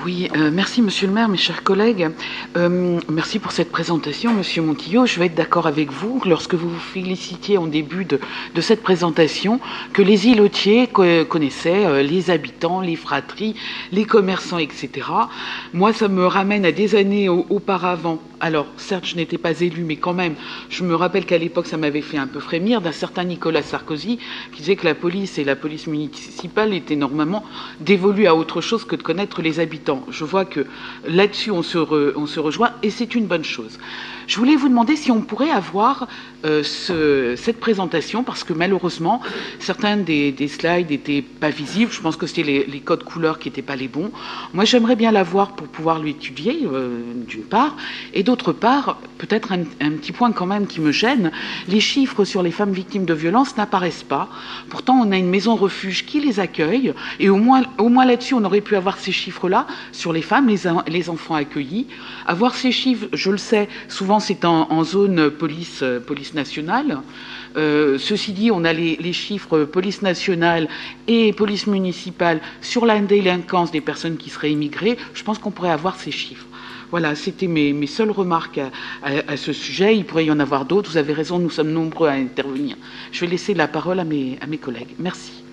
Oui, merci Monsieur le maire, mes chers collègues. Merci pour cette présentation, Monsieur Montillot. Je vais être d'accord avec vous lorsque vous vous félicitiez en début de cette présentation que les îlotiers connaissaient les habitants, les fratries, les commerçants, etc. Moi, ça me ramène à des années auparavant. Alors, certes, je n'étais pas élue, mais quand même, je me rappelle qu'à l'époque, ça m'avait fait un peu frémir, d'un certain Nicolas Sarkozy qui disait que la police et la police municipale étaient normalement dévolues à autre chose que de connaître les habitants. Je vois que là-dessus, on se rejoint et c'est une bonne chose. Je voulais vous demander si on pourrait avoir cette présentation, parce que malheureusement, certains des slides n'étaient pas visibles. Je pense que c'était les codes couleurs qui n'étaient pas les bons. Moi, j'aimerais bien l'avoir pour pouvoir l'étudier, d'une part. Et d'autre part, peut-être un petit point quand même qui me gêne, les chiffres sur les femmes victimes de violences n'apparaissent pas. Pourtant, on a une maison refuge qui les accueille. Et au moins là-dessus, on aurait pu avoir ces chiffres-là sur les femmes, les enfants accueillis. Avoir ces chiffres, je le sais, souvent c'est en zone police nationale. Ceci dit, on a les chiffres police nationale et police municipale sur la délinquance des personnes qui seraient immigrées. Je pense qu'on pourrait avoir ces chiffres. Voilà, c'était mes seules remarques à ce sujet. Il pourrait y en avoir d'autres. Vous avez raison, nous sommes nombreux à intervenir. Je vais laisser la parole à mes collègues. Merci.